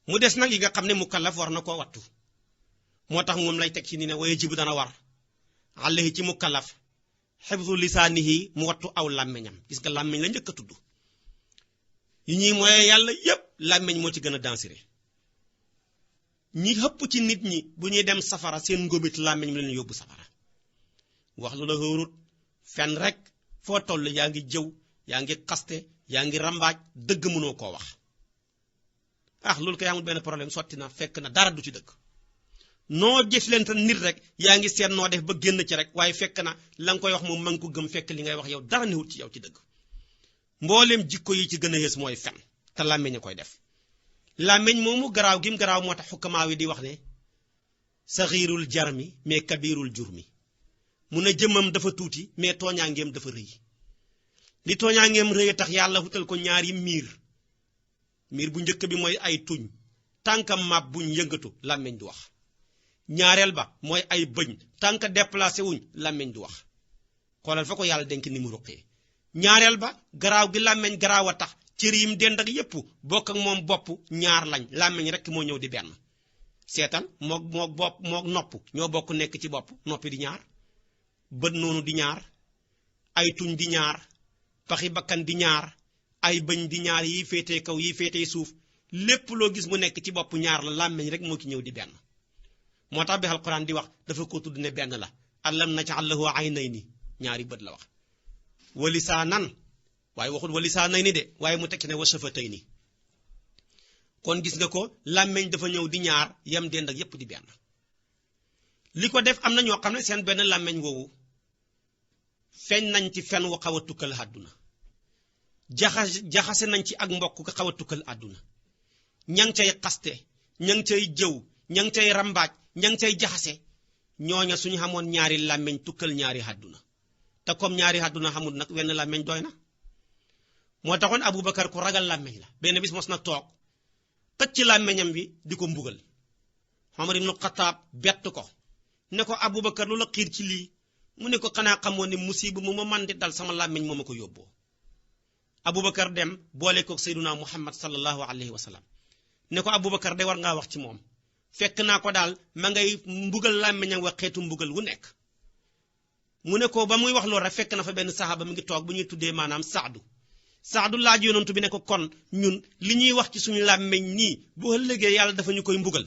mu des nag yi nga xam ne mukallaf war na koo wattu moo tax moom lay teg ci ni ne waye jibu dana war alayhi ci mukallaf xifzu lisaanihi mu wattu aw làmmeñam gis nga làmmeñ la njëkk a tudd yi ñuy mooy yàlla yépp làmmeñ moo ci gën a dangereux ñi xëpp ci nit ñi bu ñuy dem safara seen ngóobit làmmeñ mu leen yóbbu safara wax lu la xóorut fen rek foo toll yaa ngi jëw yaa ngi xaste yaa ngi rambaaj dëgg mënoo koo wax loolu koy amul benn problème sotti na fekk na dara du ci dëgg noo jëflante nit rek yaa ngi seet noo def ba génn ci rek waaye fekk na la nga koy wax moom ma ngi ko gëm fekk li ngay wax yow dara newut ci yow ci dëgg mbooleem jikko yi ci gën a yées mooy fen te làmmeñ a koy def làmmeñ moomu garaaw gim garaaw moo tax xukkamaa wi di wax ne saxiirul jarmi mais kabirul jurmi mu ne jëmmam dafa tuuti mais tooñaangeem dafa rëy li tooñaangeem rëy tax yàlla wutal ko ñaari miir bu njëkk bi mooy ay tuñ tànkam mab buñ yëngatu làmmeñ du wax ñaareel ba mooy ay bëñ tànk déplacé wuñ làmmeñ du wax xoolal fa ko yàlla denk ni mu ruqee ñaareel ba garaaw gi làmmeñ garaaw a tax cër yim dend ak yépp bokk ak moom bopp ñaar lañ làmmeñ rek moo ñëw di benn seetal mook nopp ñoo bokk nekk ci bopp noppi di ñaar bët noonu di ñaar ay tuñ di ñaar paxi bakkan di ñaar ay bëñ di ñaar yi féetee kaw yi féetee suuf lépp loo gis mu nekk ci bopp ñaar la làmmeñ rek moo ki ñëw di benn moo tax bi alquran di wax dafa ko tudd ne benn la alam naj'al lahu aynayni ñaari bët la wax wa lisaanan waaye waxul wa lisaanayni de waaye mu tekki ne wa shafatayni kon gis nga ko làmmeñ dafa ñëw di ñaar yam dend ak yépp di benn li ko def am na ñoo xam ne seen benn làmmeñ woowu feeñ nañ ci fen wu xaw a tukkal àdduna jaxase nañ ci ak mbokk ko xaw a tukkal àdduna ña ngi cay xaste ña ngi cay jëw ña ngi cay rambaaj ña ngi cay jaxase ñooña suñu xamoon ñaari làmmeñ tukkal ñaari àdduna te comme ñaari àdduna xamul nag wenn làmmeñ doy na moo taxoon Abubakar ku ragal làmmeñ la benn bis mos na toog xëcc làmmeñam bi di ko mbugal Umar ibn Xattaab bett ko ne ko Abubakar lu la xiir ci lii mu ne ko xanaa xamoon ne musiba mu ma man di dal sama làmmeñ moo ma ko yóbboo Abubakar dem boole ko Seyduna Muhammad sallallahu alayhi wa sallam ne ko Abubakar de war ngaa wax ci moom fekk naa ko daal ma ngay mbugal làmmeñam wa xeetu mbugal wu nekk mu ne ko ba muy wax loolu rek fekk na fa benn saxaaba mi ngi toog bu ñuy tuddee maanaam Saadu laaj yonantu bi ne ko kon ñun li ñuy wax ci suñu làmmeñ nii bu ëllëgee yàlla dafa ñu koy mbugal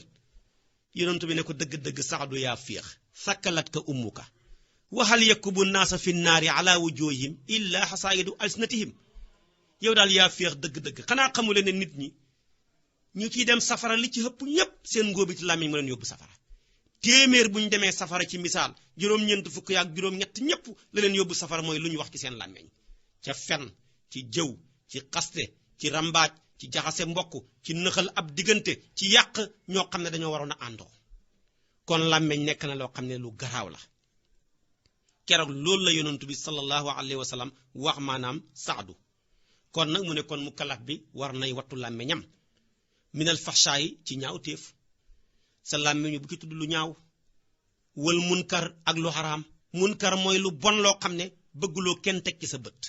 yonantu bi ne ko dëgg-dëgg Saadu yaa féex sakkalat ka ummuka waxal yakubu naasa fi naari ala wujuhihim illa xasaayidu alsinatihim yow daal yaa féex dëgg-dëgg xanaa xamule ne nit ñi ñu ciy dem safara li ci ëpp ñépp seen ngóobi ci làmmiñ mu leen yóbbu safara téeméer bu ñu demee safara ci misaal juróom-ñeent fukk yaak juróom-ñett ñépp la leen yóbbu safara mooy lu ñu wax ci seen làmmiñ ca fen ci jëw ci xaste ci rambaaj ci jaxase mbokk ci nëxal ab diggante ci yàq ñoo xam ne dañoo waroon a àndoo kon làmmiñ nekk na loo xam ne lu garaaw la keroog loolu la yonantu bi sallallahu alayhi wa sallam wax maanaam Saadu kon nag mu ne kon mu kalaf bi war nay wattu làmmiñam minal faxshaay ci ñaaw téef sa làmmiñu bu ci tudd lu ñaaw wal munkar ak lu xaraam munkar mooy lu bon loo xam ne bëgguloo kenn teg ci sa bët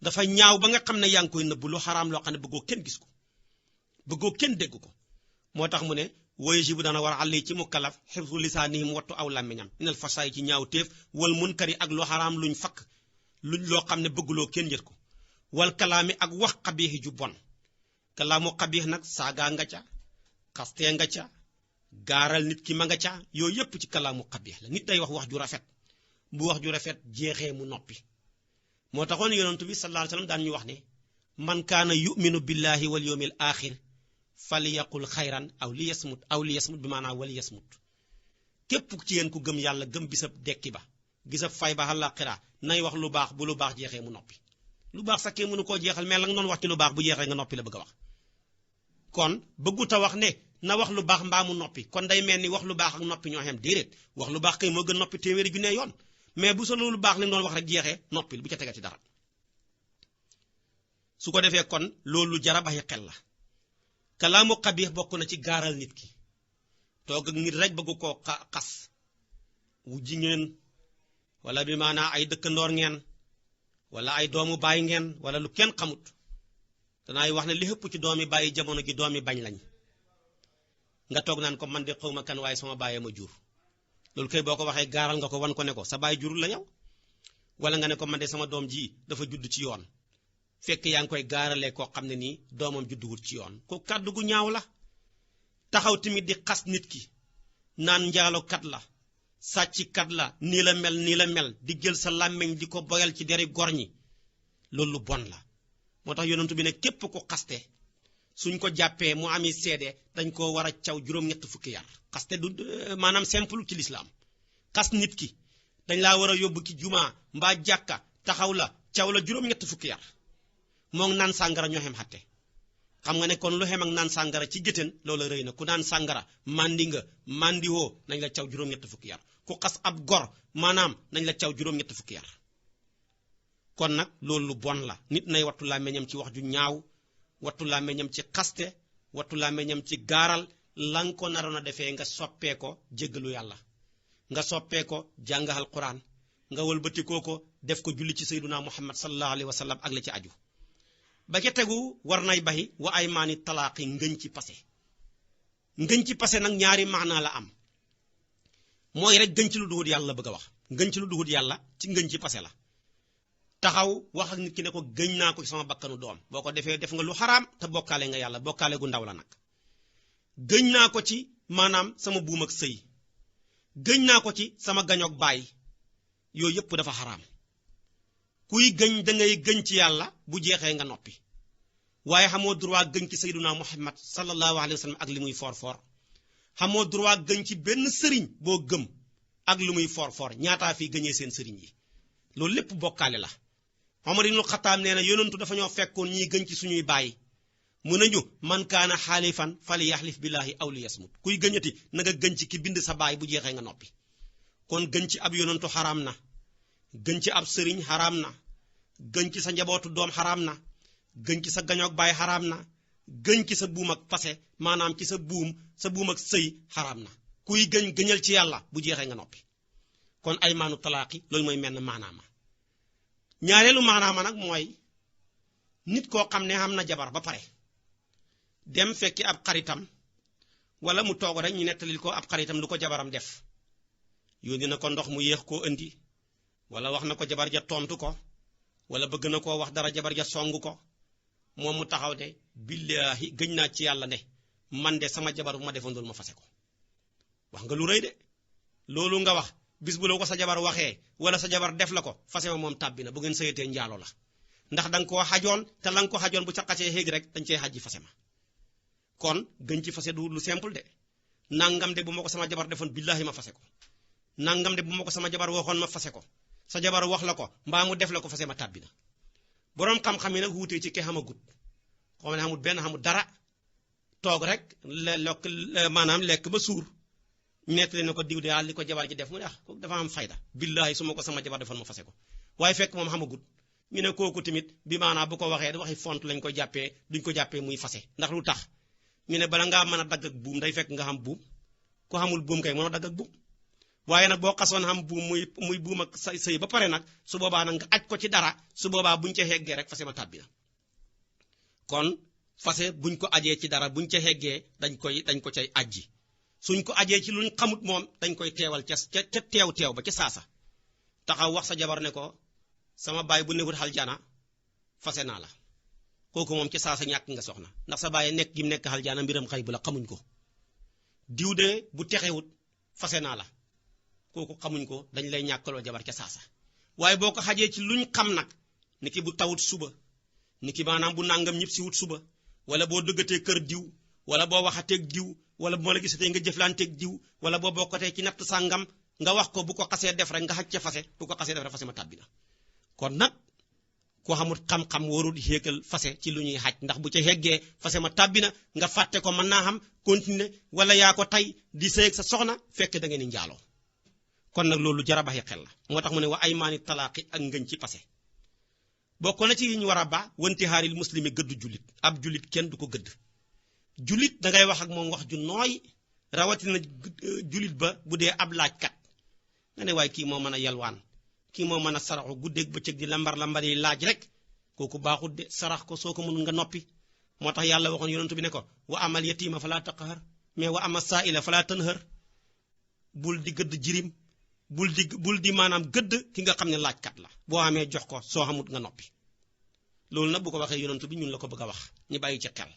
dafa ñaaw ba nga xam ne yaa ngi koy nëbb lu xaraam loo xam ne bëggoo kenn gis ko bëggoo kenn dégg ko moo tax mu ne woye ji bu dana war àll ci mu kalaf xifzu lisaanihi mu wattu aw làmmiñam minal faxshaay ci ñaaw téef wal munkari ak lu xaraam luñ fakk luñ loo xam ne bëgguloo kenn yët ko wal kalaami ak wax xabiixi ju bon kalaamu xabiix nag saagaa nga ca xastee nga ca gaaral nit ki ma nga ca yooyu yépp ci kalaamu xabiix la nit day wax wax ju rafet bu wax ju rafet jeexee mu noppi moo taxoon yonent bi sallallahu alayhi wasallam daan ñu wax ne man kaana yuminu billahi wal yawmil axir falyaqul xayran aw li yasmut bi maanaam wali yasmut képp ci yéen ku gëm yàlla gëm bisab dekki ba gisab fay ba àllaaxira nay wax lu baax bu lu baax jeexee mu noppi lu baax sakkee mënu koo jeexal mais la nga doon wax ci lu baax bu jeexee nga noppi la bëgg a wax kon bëggut a wax ne na wax lu baax mbaa mu noppi kon day mel ni wax lu baax ak noppi ñoo xam déedéet wax lu baax kay moo gën noppi téeméeri junne yoon mais bu solo lu baax li mu doon wax rek jeexee noppi bu ca tegati dara su ko defee kon loolu jara bàyyi xel la kalaamu xabiix bokk na ci gaaral nit ki toog ak nit rek bëgg koo xas wujji ngeen wala bi maanaa ay dëkkandoor ngeen wala ay doomu baay ngeen wala lu kenn xamut danaay wax ne li ëpp ci doomi bàyyi jamono gi doomi bañ lañ nga toog naan ko man de xawma kan waaye sama baay ma jur loolu kay boo ko waxee gaaral nga ko wan ko ne ko sa baay jurul la yow wala nga ne ko man de sama doom ji dafa judd ci yoon fekk yaa ngi koy gaaralee koo xam ne nii doomam judduwut ci yoon ko kàddu gu ñaaw la taxaw tamit di xas nit ki naan njaalokat la sàcckat la nii la mel di jël sa làmmiñ di ko boyal ci deri gor ñi loolu lu bon la moo tax yonentu bi ne képp ku xaste suñ ko jàppee mu ami seede dañ koo war a caw juróom-ñett fukki yar xaste du maanaam simple ci lislaam xas nit ki dañ laa war a yóbbu ki jumaa mbaa jàkka taxaw la caw la juróom-ñett fukki yar moom naan sàngara ñoo xem xatte xam nga ne kon lu xem ak naan sàngara ci géttéen loola rëy na ku naan sàngara mandi nga mandi woo nañ la caw juróom-ñett fukki yar ku xas ab gor maanaam nañ la caw juróom-ñett fukki yar kon nag loolu lu bon la nit nay wattu làmmiñam ci wax ju ñaaw wattu làmmiñam ci xaste wattu làmmiñam ci gaaral lan ko naroon a defee nga soppee ko jéggalu yàlla nga soppee ko jàngal Quraan nga wëlbatikoo ko def ko julli ci sayyiduna Muhammad sallallahu alayhi wa sallam ak la ci aju ba ca tegu war nay baxi wa ay maani talaaqi ngëñ ci passé nag ñaari maanaa la am mooy rek gëñ ci lu duhut yàlla la bëgg a wax ngëñ ci lu duhut yàlla ci ngëñ ci passé la taxaw wax ak nit ki ne ko gëñ naa ko ci sama bakkanu doom boo ko defee def nga lu xaraam te bokkaale nga yàlla bokkaale gu ndaw la nag gëñ naa ko ci maanaam sama buum ak sëy gëñ naa ko ci sama gañoog baay yooyu yëpp dafa xaraam kuy gëñ dangay gëñ ci yàlla bu jeexee nga noppi waaye xamoo droit gëñ ci sayyiduna Muhammad sallallahu alayhi wa sallam ak li muy for xamoo droit gëñ ci benn sëriñ boo gëm ak li muy for ñaataa fii gëñee seen sëriñ yi loolu lépp bokkaale la Omar ibn Khattab nee na yonentu dafa ñoo fekkoon ñiy gëñ ci suñuy baay mu nañu man kaana xaalifan fali yaxlif billahi aw li yasmut kuy gëñati na nga gëñ ci ki bind sa baay bu jeexee nga noppi kon gëñ ci ab yonentu xaraam na gëñ ci ab sëriñ xaraam na gëñ ci sa njabootu doom xaraam na gëñ ci sa gañoog baay xaraam na gëñ ci sa buum ak fase maanaam ci sa buum ak sëy xaraam na kuy gëñal ci yàlla bu jeexee nga noppi kon ay maanu talaaqi loolu mooy menn maanaama ñaareelu maanaama nag mooy nit koo xam ne am na jabar ba pare dem fekki ab xaritam wala mu toog rek ñu nettalil ko ab xaritam lu ko jabaram def yónni na ko ndox mu yéex koo indi wala wax na ko jabar ja tontu ko wala bëgg na koo wax dara jabar ja song ko moom mu taxaw de billaahi gëñ naa ci yàlla ne man de sama jabar bu ma defoon doon ma fase ko wax nga lu rëy de loolu nga wax bis bu la ko sa jabar waxee wala sa jabar def la ko fase ma moom tàbbi na bu ngeen sëyatee njaalo la ndax da nga koo xajoon te la nga ko xajoon bu ca xasee xéeg rek dañ cey xajji fase ma kon gëñ ci fase du lu simple de nangam de bu ma ko sama jabar defoon billaahi ma fase ko nangam de bu ma ko sama jabar waxoon ma fase ko sa jabar wax la ko mbaa mu def la ko fase ma tàbbi na boroom xam-xam yi nag wuutee ci ke xamagut xam ne xamul benn xamul dara toog rek lekk maanaam lekk ba suur nettali na ko diw de li ko jabar ji def mu ne kooku dafa am fayda billaahi su ma ko sama jabar defoon ma fase ko waaye fekk moom xamagut ñu ne kooku tamit bi maanaam bu ko waxee waxi font lañ ko jàppee duñ ko jàppee muy fase ndax lu tax ñu ne bala ngaa mën a dagg ak buum day fekk nga xam buum ku xamul buum kay mën a dagg ak buum waaye nag boo xasoon xam buum muy buum ak say sëy ba pare nag su boobaa nag nga aj ko ci dara su boobaa buñ ca xeggee rek fase ma tàbbi na kon fase buñ ko ajee ci dara buñ ca xeggee dañ ko cay ajji suñ ko ajee ci luñ xamut moom dañ koy teewal ca teew ba ca saasa taxaw wax sa jabar ne ko sama baay bu newut aljana fase naa la kooku moom ca saasa ñàkk nga soxna ndax sa baay nekk gi mu nekk aljana mbiram xay bu la xamuñ ko diw de bu texewut fase naa la kooku xamuñ ko dañ lay ñàkkaloo jabar ca saasa waaye boo ko xajee ci luñ xam nag ni ki bu tawut suba ni ki maanaam bu nangam ñëpp si wut suba wala boo dëggatee kër diw wala boo waxateeg diw wala bu ma la gisatee nga jëflanteeg diw wala boo bokkatee ci natt sàngam nga wax ko bu ko xasee def rek nga xaj ca fase bu ko xasee def rek fase ma tàbbi na kon nag koo xamul xam-xam warul xéegal fase ci lu ñuy xaj ndax bu ca xeggee fase ma tàbbi na nga fàtte ko mën naa xam continuer wala yaa ko tey di sëy ak sa soxna fekk da ngeen ni njaaloo kon nag loolu jara baxi xel la moo tax mu ne wa ay maani talaaqi ak ngëñ ci passé bokk na ci yi ñu war a ba wanti xaaril muslimi gëddu jullit ab jullit kenn du ko gëdd jullit dangay wax ak moom wax ju nooy rawatina jullit ba bu dee ab laajkat nga ne waaye kii moo mën a yalwaan kii moo mën a saraxu guddeeg bëccëg di lambar yi laaj rek kooku baaxut de sarax ko soo ko mënul nga noppi moo tax yàlla waxoon yonentu bi ne ko wa amal yatiima falaa taqhar mais wa ama saa'ila fala tanhar bul di gëdd jirim bul di maanaam gëdd ki nga xam ne laajkat la boo amee jox ko soo xamut nga noppi loolu nag bu ko waxee yonent bi ñun la ko bëgg a wax ñu bàyyi ci xel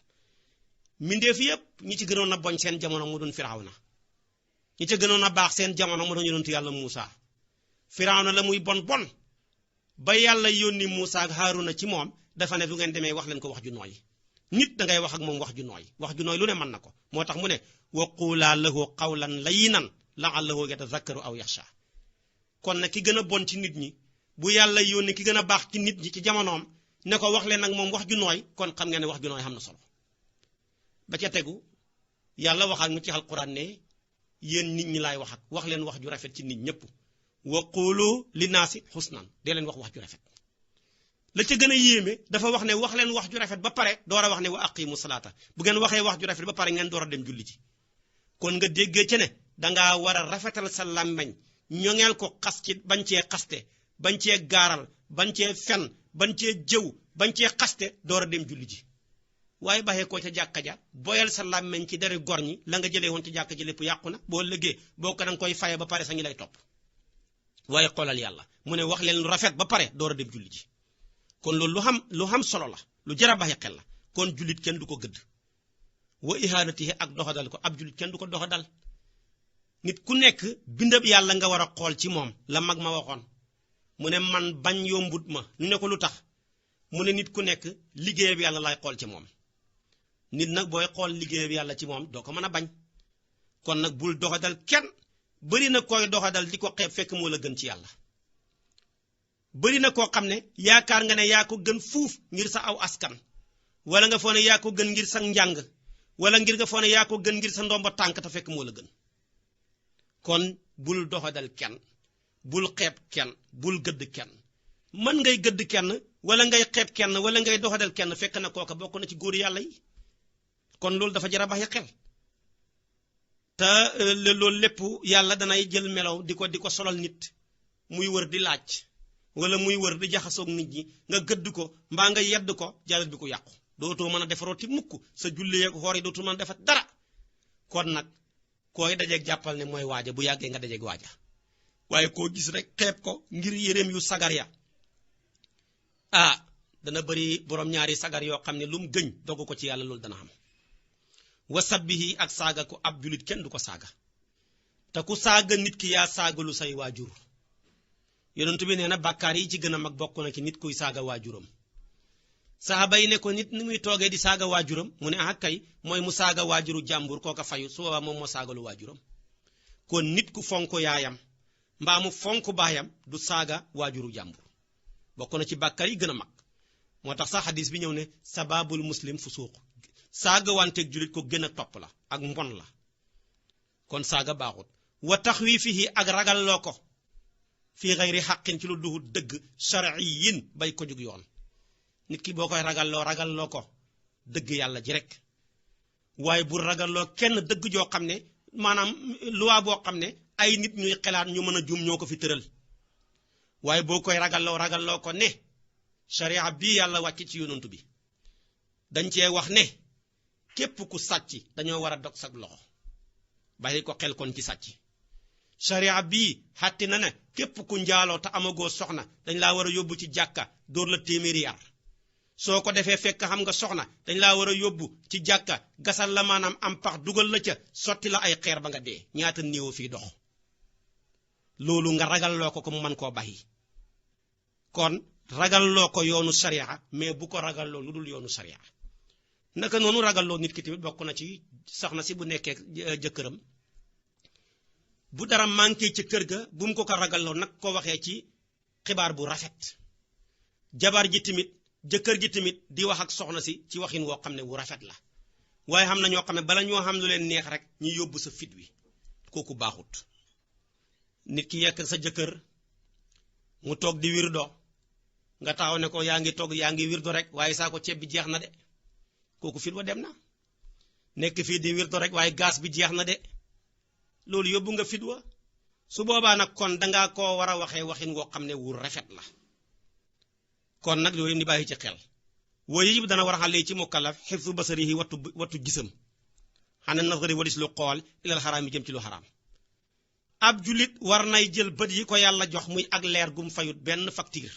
mindeef yëpp ñi ci gënoon a boñ seen jamono mu doon Firawna ñi ci gënoon a baax seen jamono mu doon yonent yàlla Muusa Firawna la muy bon ba yàlla yónni Muusa ak Haaruna ci moom dafa ne bu ngeen demee wax leen ko wax ju nooy nit da ngay wax ak moom wax ju nooy lu ne mën na ko moo tax mu ne wa quulaa lahu qawlan layyinan la'allahu yatazakkaru aw yaxsha kon nag ki gën a bon ci nit ñi bu yàlla yónni ki gën a baax ci nit ñi ci jamonoom ne ko wax leen ak moom wax ju nooy kon xam nga ne wax ju nooy xam na solo ba ca tegu yàlla waxaat mu ci alquran ne yéen nit ñi laay wax leen wax ju rafet ci nit ñëpp wa quulu linnaasi xusnan dee leen wax ju rafet la ca gën a yéeme dafa wax ne wax leen wax ju rafet ba pare door a wax ne wa aqimu salaata bu ngeen waxee wax ju rafet ba pare ngeen door a dem julli ji kon nga déggee ci ne dangaa war a rafetal sa làmmeñ ñoŋeel ko xas ci bañ cee xaste bañ cee gaaral bañ cee fen bañ cee jëw bañ cee xaste door a dem julli ji waaye baxee koo ca jàkka ja boyal sa làmmeñ ci deri gor ñi la nga jëlee woon ci jàkka ji lépp yàqu na boo lëggee boo ko danga koy faye ba pare sa ngi lay topp waaye xoolal yàlla mu ne wax leen lu rafet ba pare door a dem julli ji kon loolu lu xam solo la lu jar a bàyyi xel la kon jullit kenn du ko gëdd wa ihanatihi ak doxadal ko ab jullit kenn du ko doxadal nit ku nekk bindab yàlla nga war a xool ci moom la mag ma waxoon mu ne man bañ yombut ma ñu ne ko lu tax mu ne nit ku nekk liggéeyab yàlla lay xool ci moom nit nag booy xool liggéeyab yàlla ci moom doo ko mën a bañ kon nag bul doxadal kenn bari na koy doxadal di ko xeeb fekk moo la gën ci yàlla bari na koo xam ne yaakaar nga ne yaa ko gën fuuf ngir sa aw askan wala nga foo ne yaa ko gën ngir sa njàng wala ngir nga foo ne yaa ko gën ngir sa ndomba tànk te fekk moo la gën kon bul doxadal kenn bul xeeb kenn bul gëdd kenn mën ngay gëdd kenn wala ngay xeeb kenn wala ngay doxadal kenn fekk na kooka bokk na ci góor yàlla yi kon loolu dafa jar a bàyyi xel te loolu lépp yàlla danay jël melaw di ko solal nit muy wër di laaj wala muy wër di jaxasoog nit ñi nga gëdd ko mbaa nga yedd ko jalit bi ko yàqu dootoo mën a defaroo ti mukk sa julli ak xoor yi dootul mën a defar dara kon nag koy dajeeg jàppal ne mooy waaja bu yàggee nga dajeeg waaja waaye koo gis rek xeeb ko ngir yéreem yu sagar ya dana bari borom ñaari sagar yoo xam ne lu mu gëñ dogg ko ci yàlla loolu dana xam wasabbihi ak saaga ko ab julit kenn du ko saaga te ku saaga nit ki yaa saagalu say waajur yonent bi nee na bàkkaar yi ci gën a mag bokk na ci nit kuy saaga waajuram saxaaba yi ne ko nit ni muy toogee di saaga waajuram mu ne kay mooy mu saaga waajuru jàmbur kooka fayu su boobaa moom moo saagalu waajuram kon nit ku fonk yaayam mbaa mu fonk baayam du saaga waajuru jàmbur bokk na ci bàkkaar yi gën a mag moo tax sax xadis bi ñëw ne sababul muslim fusuuq saaga wanteeg julit ko gën a topp la ak mbon la kon saaga baaxut wa taxwiifihi ak ragalloo ko fii xayri xaqin ci lu duhut dëgg shar'iyyin bay ko jug yoon nit ki boo koy ragalloo ko dëgg yàlla ji rek waaye bu ragalloo kenn dëgg joo xam ne maanaam loi boo xam ne ay nit ñuy xelaat ñu mën a juum ñoo ko fi tëral waaye boo koy ragalloo ko ne sharia bii yàlla wàcc ci yonantu bi dañ cee wax ne képp ku sàcc dañoo war a dog sag loxo bàyyi ko xel kon ci sàcc sharia bii xatti na ne képp ku njaaloo te amagoo soxna dañ laa war a yóbbu ci jàkka dóor la téeméeri yar soo ko defee fekk xam nga soxna dañ laa war a yóbbu ci jàkka gasal la maanaam am pax dugal la ca sotti la ay xeer ba nga dee ñaata néew fii dox loolu nga ragalloo ko mu mën koo bàyyi kon ragalloo ko yoonu sharia mais bu ko ragalloo lu dul yoonu sharia naka noonu ragalloo nit ki tamit bokk na ci soxna si bu nekkee jëkkëram bu dara manqué ci kër ga bu mu ko ragalloo nag ko waxee ci xibaar bu rafet jabar ji tamit jëkkër ji tamit di wax ak soxna si ci waxin woo xam ne wu rafet la waaye xam na ñoo xam ne bala ñoo xam lu leen neex rek ñu yóbbu sa fit wi kooku baaxut nit ki yekk sa jëkkër mu toog di wirdo nga taxaw ne ko yaa ngi toog yaa ngi wirdo rek waaye saa ko ceeb bi jeex na de kooku fit wa dem na nekk fii di wirdo rek waaye gaz bi jeex na de loolu yóbbu nga fit wa su boobaa nag kon dangaa koo war a waxee waxin woo xam ne wu rafet la kon nag yooyu ni bàyyi ci xel wooyu yëpp dana war a xale ci mukallaf xifsu basarihi wattu gisam ana nazari walis lu xool ilal xaraam yi jëm ci lu xaraam ab julit war nay jël bët yi ko yàlla jox muy ak leer gum fayut benn facture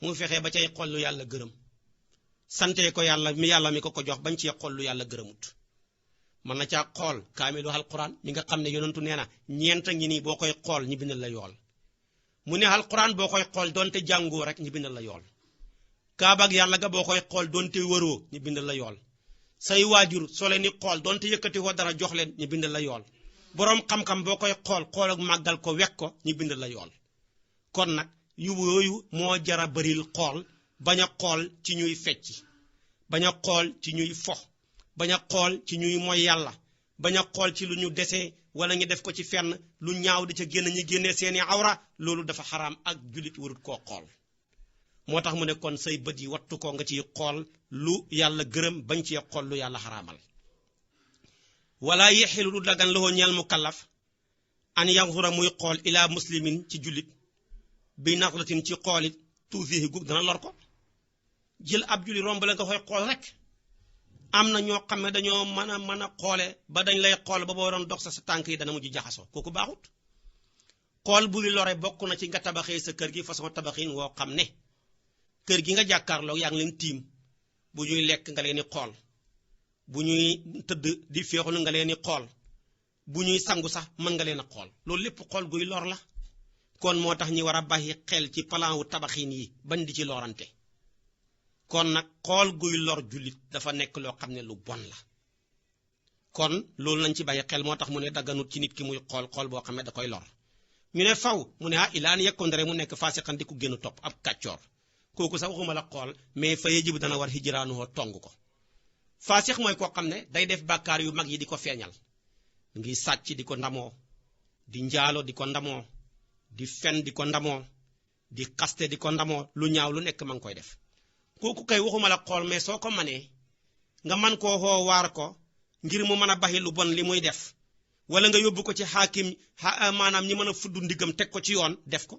mu fexee ba cay xool lu yàlla gërëm sante ko yàlla mi ko jox bañ cee xool lu yàlla gërëmut mën na caa xool kaamilu alquran mi nga xam ne yonentu nee na ñeenta ngi nii boo koy xool ñi bindal la yool mu ne alquran boo koy xool donte jàngoo rek ñi bindal la yool kaabak yàlla ga boo koy xool donte wëroo ñi bindal la yool say waajur soo leen ni xool donte yëkkati ko dara jox leen ñi bindal la yool boroom xam-xam boo koy xool ak màggal ko wekk ko ñi bindal la yool kon nag yu yooyu moo jara baril xool bañ a xool ci ñuy fecci bañ a xool ci ñuy fo bañ a xool ci ñuy moy yàlla bañ a xool ci lu ñu desee wala ñu def ko ci fenn lu ñaaw di ca génn ñi génnee seeni awra loolu dafa xaraam ak jullit warut koo xool moo tax mu ne kon say bët yi wattu ko nga ciy xool lu yàlla gërëm bañ ci xool lu yàlla xaraamal wala yexilu lu dagan loo ñeel mu kallaf an yanzura muy xool ilaa muslimin ci jullit bi naxlatin ci xoolit tuufihi gub dana lor ko jël ab jullit romb la nga koy xool rek am na ñoo xam ne dañoo mën a xoole ba dañ lay xool ba boo doon dox sa tànk yi dana mujj jaxasoo kooku baaxut xool bu li lore bokk na ci nga tabaxee sa kër gi façon tabaxin woo xam ne kër gi nga jàkkaarloo yaa ngi leen tiim bu ñuy lekk nga leen di xool bu ñuy tëdd di féexlu nga leen di xool bu ñuy sangu sax mën nga leen a xool loolu lépp xool guy lor la kon moo tax ñi war a bàyyi xel ci plan wu tabaxin yi bañ di ci lorante kon nag xool guy lor jullit dafa nekk loo xam ne lu bon la kon loolu nañ ci bàyyi xel moo tax mu ne dagganut ci nit ki muy xool boo xam ne da koy lor ñu ne faw mu ne ilaan yekkoon rek mu nekk faasiqan di ku génn topp ab kàccoor kooku sax waxuma la xool mais fa yajibu dana war hijraanuhu tong ko faasiq mooy koo xam ne day def bàkkaar yu mag yi di ko feeñal ngi sàcc di ko ndamoo di njaalo di ko ndamoo di fen di ko ndamoo di xaste di ko ndamoo lu ñaaw lu nekk ma ngi koy def kooku kay waxuma la xool mais soo ko manee nga man koo xoo waar ko ngir mu mën a baxi lu bon li muy def wala nga yóbbu ko ci xaakim maanaam ñi mën a fudd ndigam teg ko ci yoon def ko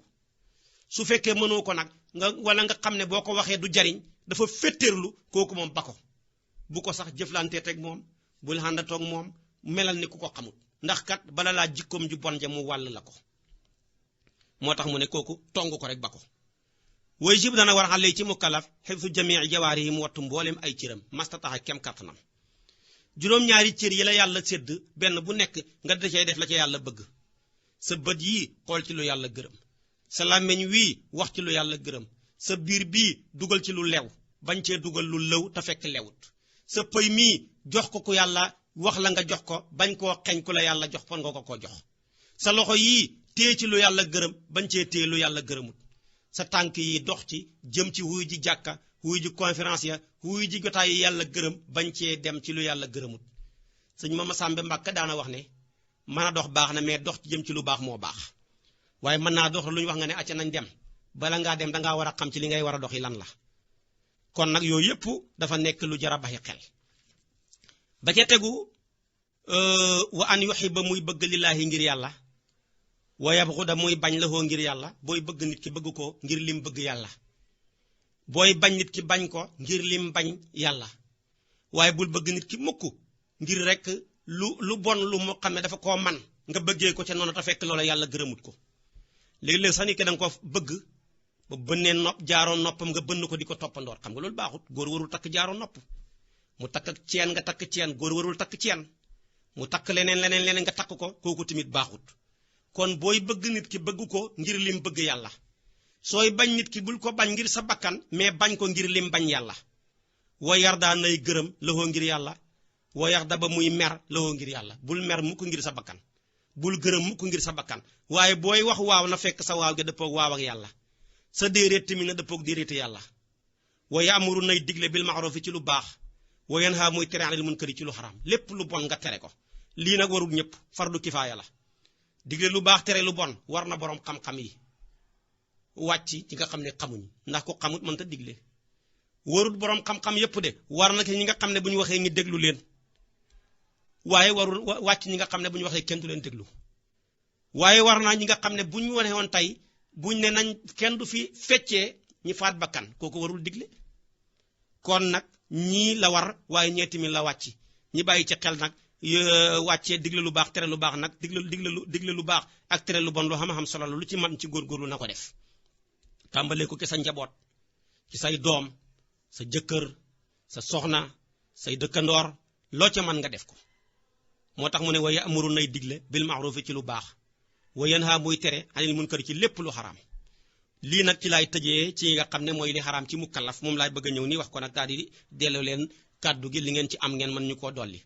su fekkee mënoo ko nag nga wala nga xam ne boo ko waxee du jariñ dafa féttéerlu kooku moom ba ko bu ko sax jëflantee teg moom bul àndatoog moom melal ni ku ko xamut ndax kat bala laa jikkoom ju bon ja mu wàll la ko moo tax mu ne kooku tong ko rek ba ko way jib dana war xale ci mukallaf xifsu jamii jawaari yi mu wattu mboolem ay cëram mastataxa kem kattanam juróom-ñaari cër yi la yàlla sédd benn bu nekk nga da cay def la ca yàlla bëgg sa bët yii xool ci lu yàlla gërëm sa làmmiñ wii wax ci lu yàlla gërëm sa biir bii dugal ci lu lew bañ cee dugal lu lëw te fekk lewut sa pëy mii jox ko ku yàlla wax la nga jox ko bañ koo xeñ ku la yàlla jox pon nga ko jox sa loxo yii téye ci lu yàlla gërëm bañ cee téye lu yàlla gërëmut sa tànk yi dox ci jëm ci wuy ji jàkka wuy ji conférence ya wuy ji jotaay yi yàlla gërëm bañ cee dem ci lu yàlla gërëmut sëñ Mama Sambe Mbàkke daana wax ne mën a dox baax na mais dox ci jëm ci lu baax moo baax waaye mën naa dox lu ñu wax nga ne acca nañ dem bala ngaa dem dangaa war a xam ci li ngay war a dox yi lan la kon nag yooyu yëpp dafa nekk lu jar a baxi xel ba ca tegu wa an yuhibba muy bëgg lillaahi ngir yàlla wa yabghuda muy bañ la ngir yàlla booy bëgg nit ki bëgg ko ngir lim bëgg yàlla booy bañ nit ki bañ ko ngir lim bañ yàlla waaye bul bëgg nit ki mukk ngir rek lu bon lu mu xam ne dafa koo man nga bëggee ko ca noonu te fekk loola yàlla gërëmut ko léegi-léegi sax nit ki da nga ko bëgg ba bënnee nopp jaaroo noppam nga bënn ko di ko toppandoor xam nga loolu baaxut góor warul takk jaaroo nopp mu takk ak ceen nga takk ceen góor warul takk ceen mu takk leneen nga takk ko kooku tamit baaxut kon booy bëgg nit ki bëgg ko ngir lim bëgg yàlla sooy bañ nit ki bul ko bañ ngir sa bakkan mais bañ ko ngir lim bañ yàlla wa yardaa nay gërëm lawoo ngir yàlla wa yarda ba muy mer lawoo ngir yàlla bul mer mukk ngir sa bakkan bul gërëm mukk ngir sa bakkan waaye booy wax waaw na fekk sa waaw ga dëppoog waaw ak yàlla sa déeréet tamit na dëppoog déeréeti yàlla wa yaamuru nay digle bil ma'rufi ci lu baax wa yanha muy tere anil munkari ci lu xaraam lépp lu bon nga tere ko lii nag warul ñëpp fardu kifaaya la digle lu baax tere lu bon war na boroom xam-xam yi wàcc ci nga xam ne xamuñ ndax ku xamut mënta digle warul boroom xam-xam yépp de war na ci ñi nga xam ne bu ñu waxee ñi déglu leen waaye warul wàcc ñi nga xam ne bu ñu waxee kenn du leen déglu waaye war naa ñi nga xam ne bu ñu wane woon tey buñ ne nañ kenn du fi feccee ñi faat bakkan kooku warul digle kon nag ñii la war waaye ñee tamit la wàcc ñi bàyyi ci xel nag wàccee digle lu baax tere lu baax nag digle lu baax ak tere lu bon lu xam-xam solo lu ci man ci góorgóorlu na ko def tàmbalee ko ci sa njaboot ci say doom sa jëkkër sa soxna say dëkkandoor loo ca man nga def ko moo tax mu ne wa ya'muru nay digle bil ma'ruf ci lu baax wa yanha muy tere anil munkar ci lépp lu xaraam lii nag ci laay tëjee ci nga xam ne mooy li xaraam ci mukallaf moom laay bëgg a ñëw nii wax ko nag daal di delloo leen kàddu gi li ngeen ci am ngeen mën ñu koo dolli